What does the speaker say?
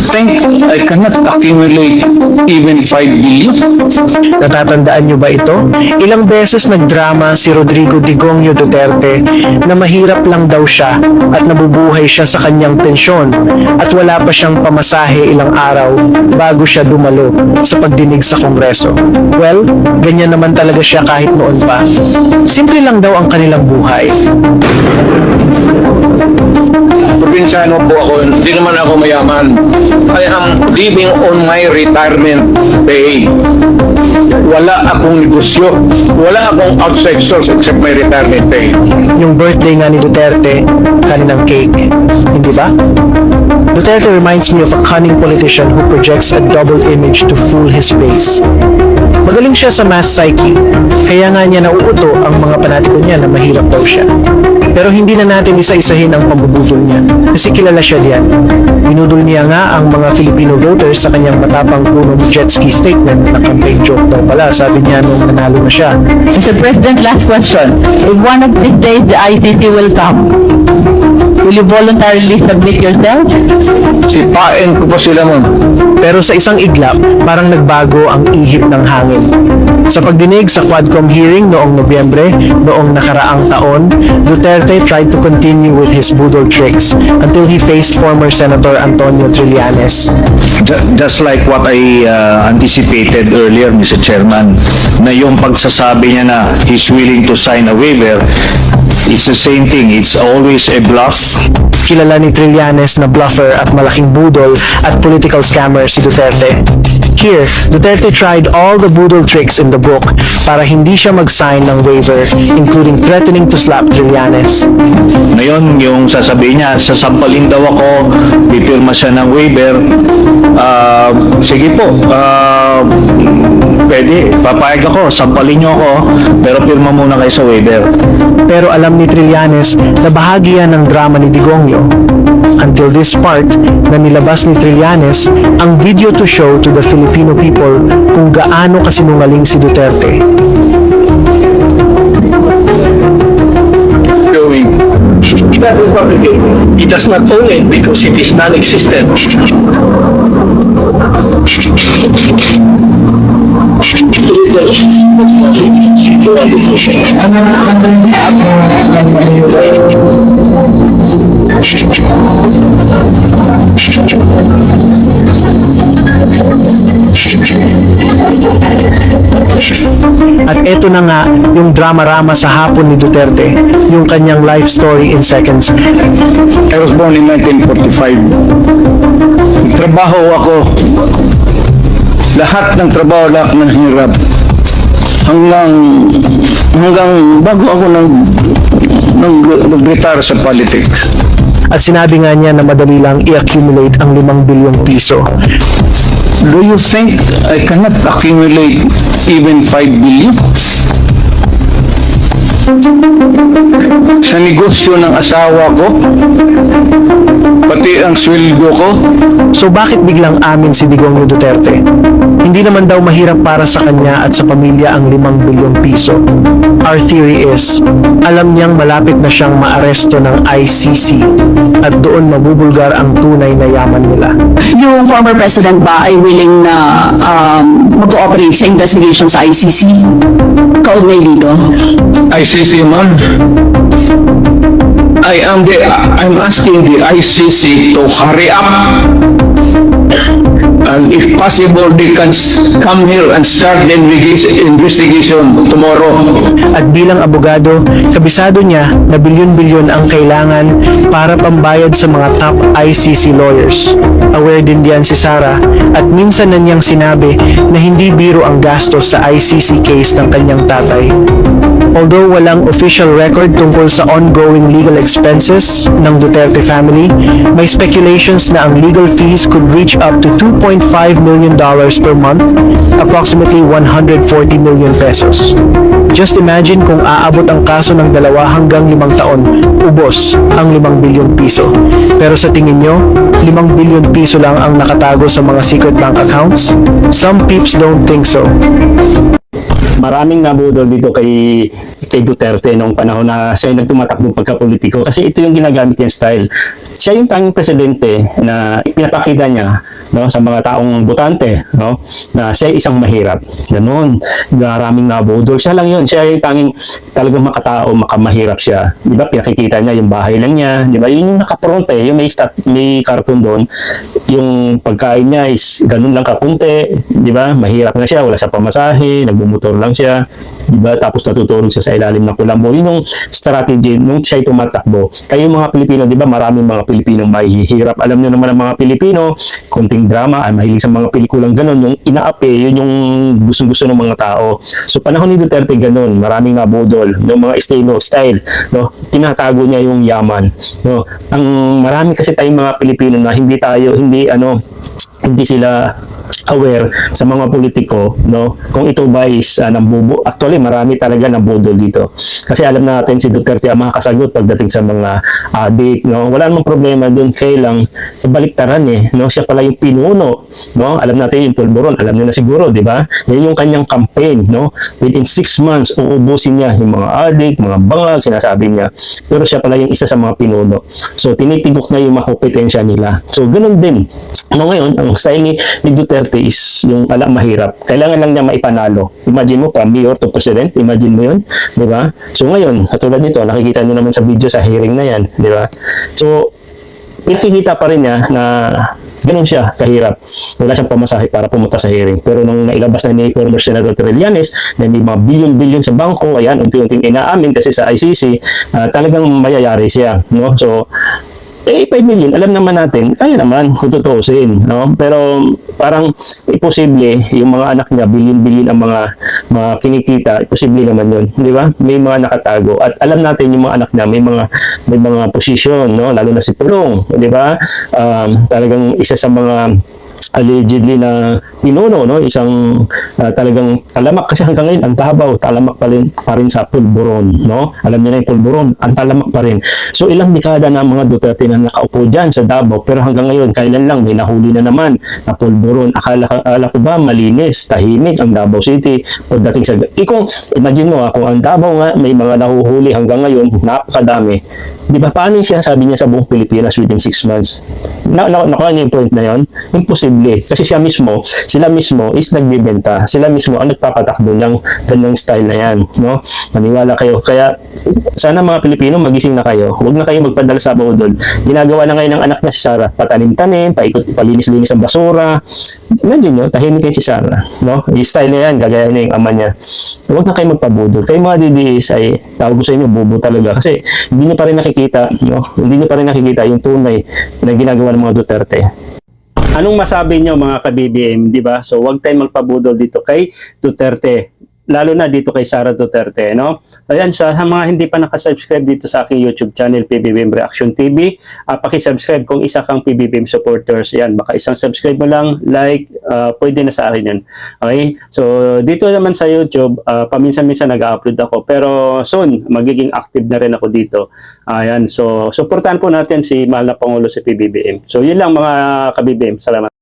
think I cannot accumulate even 5 billion? Natatandaan niyo ba ito? Ilang beses nagdrama si Rodrigo Digongio Duterte na mahirap lang daw siya at nabubuhay siya sa kanyang pensyon at wala pa siyang pamasahe ilang araw bago siya dumalo sa pagdinig sa Kongreso. Well, ganyan naman talaga siya kahit noon pa. Simple lang daw ang kanilang buhay. Probinsyano po ako, hindi naman ako mayaman. I am living on my retirement pay. Wala akong negosyo. Wala akong outside source except my retirement pay. Yung birthday nga ni Duterte, kaninang cake. Hindi ba? Duterte reminds me of a cunning politician who projects a double image to fool his base. Magaling siya sa mass psyche, kaya nga niya nauuto ang mga panatiko niya na mahirap daw siya. Pero hindi na natin isa-isahin ang pambubudol niya, kasi kilala siya diyan. Binudol niya nga ang mga Filipino voters sa kanyang matapang punong jet ski statement na campaign joke daw pala, sabi niya nung nanalo na siya. Mr. President, last question. If one of these days the ICC will come, will you voluntarily submit yourself? Sipain ko pa sila mo. Pero sa isang iglap, parang nagbago ang ihip ng hangin. Sa pagdinig sa Quadcom hearing noong Nobyembre, noong nakaraang taon, Duterte tried to continue with his budol tricks until he faced former Senator Antonio Trillanes. Just like what I anticipated earlier, Mr. Chairman, na yung pagsasabi niya na he's willing to sign a waiver, it's the same thing. It's always a bluff. Kilala ni Trillanes na bluffer at malaking budol at political scammer si Duterte. Here, Duterte tried all the budol tricks in the book para hindi siya mag-sign ng waiver, including threatening to slap Trillanes. Ngayon, yung sasabihin niya, sasampalin daw ako, pipirma siya ng waiver. Sige po, pwede, papayag ako, sampalin niyo ako, pero pirma muna kayo sa waiver. Pero alam ni Trillanes na bahagi yan ng drama ni Digongio. Until this part na nilabas ni Trillanes ang video to show to the Filipino people kung gaano kasinungaling si Duterte. Going. That will complicate. He does not own it because it is non-existent. At eto na nga yung drama-rama sa hapon ni Duterte, yung kanyang life story in seconds. I was born in 1945. Trabaho ako. Lahat ng trabaho, lahat ng hirap. Hanggang bago ako nag-retire sa politics. At sinabi nga niya na madali lang i-accumulate ang 5 bilyong piso. Do you think I cannot accumulate even 5 billion? Sa negosyo ng asawa ko, pati ang sweldo ko. So bakit biglang amin si Digongio Duterte? Hindi naman daw mahirap para sa kanya at sa pamilya ang 5 bilyong piso. Our theory is, alam niyang malapit na siyang maaresto ng ICC at doon mabubulgar ang tunay na yaman nila. Yung former president ba ay willing na mag-cooperate sa investigation sa ICC? Kaugnay dito? ICC man. I'm asking the ICC to hurry up. And if possible, they can come here and start the investigation tomorrow. At bilang abogado, kabisado niya na bilyon-bilyon ang kailangan para pambayad sa mga top ICC lawyers. Aware din diyan si Sara at minsan na niyang sinabi na hindi biro ang gastos sa ICC case ng kanyang tatay. Although walang official record tungkol sa ongoing legal expenses ng Duterte family, may speculations na ang legal fees could reach up to $2.5 million per month, approximately 140 million pesos. Just imagine kung aabot ang kaso ng 2 hanggang 5 taon, ubos ang 5 bilyong piso. Pero sa tingin nyo, 5 bilyon piso lang ang nakatago sa mga secret bank accounts? Some peeps don't think so. Maraming nabudol dito kay kay Duterte nung panahon na siya yung nagtumatakbo pagka-politiko kasi ito yung ginagamit niyang style. Siya yung tanging presidente na pinapakita niya, no, sa mga taong botante, no, na siya ay isang mahirap. Ganun. Maraming nabudol. Siya lang yun. Siya yung tanging talagang makatao, makamahirap siya. Di ba? Pinakikita niya yung bahay lang niya. Di ba? Yun yung nakapront eh. Yung may cartoon doon. Yung pagkain niya is ganun lang kakunti. Di ba? Mahirap na siya. Wala sa pamasahe. Nagbumotor lang siya. Di ba? Tapos natutulog siya sa ilalim ng kulambo. Yun yung strategy nung siya tumatakbo. Kayo mga Pilipino, di ba? Maraming mga Pilipinong mahihirap. Alam niyo naman ang mga Pilipino, konting drama, ay mahilig sa mga pelikulang ganun. Yung inaapi, yun yung gusto-gusto ng mga tao. So panahon ni Duterte ganun, maraming nabudol, yung mga style, no? Tinatago niya yung yaman, no? Ang marami kasi tayong mga Pilipino na hindi sila aware sa mga politiko, no, kung ito ba is nambubo. Actually marami talaga nabudol dito kasi alam natin si Duterte ang makakasagot pagdating sa mga adik, no. Wala namang problema doon, kailang baliktaran eh, no. Siya pala yung pinuno, no. Alam natin yung pulburon, alam niyo na siguro, di ba? Yan yung kanyang campaign, no. Within 6 months uubusin niya yung mga adik, mga bangag, sinasabi niya, pero siya pala yung isa sa mga pinuno. So tinitigok na yung mga kompetensya nila. So ganun din. Ano ngayon, ang style ni Duterte is yung mahirap. Kailangan lang niya maipanalo. Imagine mo, from mayor to president, imagine mo yun, di ba? So ngayon, katulad nito, nakikita niyo naman sa video sa hearing na yan, di ba? So, pinakikita pa rin niya na ganun siya, kahirap. Wala siyang pamasahe para pumunta sa hearing. Pero nung nailabas na ni former Senator Trillanes na may mga bilyon-bilyon sa bangko, ayan, unti-unting inaamin kasi sa ICC, talagang mayayari siya, no? So, 5 million, alam naman natin, kaya naman kung tutusin, no? Pero parang imposible yung mga anak niya, billion-billion ang mga kinikita, imposible naman yun, di ba? May mga nakatago at alam natin yung mga anak niya, may mga posisyon, no? Lalo na si Pulong, di ba? Talagang isa sa mga allegedly na pinuno, no, isang talagang talamak kasi hanggang ngayon ang Davao talamak pa rin sa pulburon, no. Alam niyo na yung pulburon, ang talamak pa rin. So ilang dekada na mga Duterte na nakaupo diyan sa Davao, pero hanggang ngayon kailan lang may nahuli na naman na pulburon. Akala ko ba malinis, tahimik ang Davao City pagdating sa kung imagine mo kung ang Davao nga may mga nahuhuli hanggang ngayon, napakadami. Di ba paano siya sabi niya sa buong Pilipinas within 6 months? Nakuha niya yung point na yon? Imposible. Kasi sila mismo is nagbibenta. Sila mismo ang nagpapatakbo ng ganyang style na yan, no? Maniwala kayo. Kaya sana mga Pilipino magising na kayo. Huwag na kayo magpadala sa budol. Ginagawa na ngayon ng anak niya si Sara, patanim-tanim, palinis-linis ang basura. Imagine nyo, tahimik kayo si Sara, no? Yung style na yan, gagaya na yung ama niya. Huwag na kayo magpabudol. Kayo mga DDS ay tawag ko sa inyo, bobo talaga. Kasi hindi niyo pa rin nakikita, no? Hindi niyo pa rin nakikita yung tunay na ginagawa ng mga Duterte. Anong masabi niyo mga ka-BBM, di ba? So, huwag tayong magpabudol dito kay Duterte. Lalo na dito kay Sara Duterte, no? Ayan, sa mga hindi pa nakasubscribe dito sa aking YouTube channel, PBBM Reaction TV, pakisubscribe kung isa kang PBBM supporters. Ayan, baka isang subscribe mo lang, like, pwede na sa akin yun. Okay? So, dito naman sa YouTube, paminsan-minsan nag-upload ako. Pero soon, magiging active na rin ako dito. Ayan, so, supportan po natin si mahal na Pangulo si PBBM. So, yun lang mga ka-BBM. Salamat.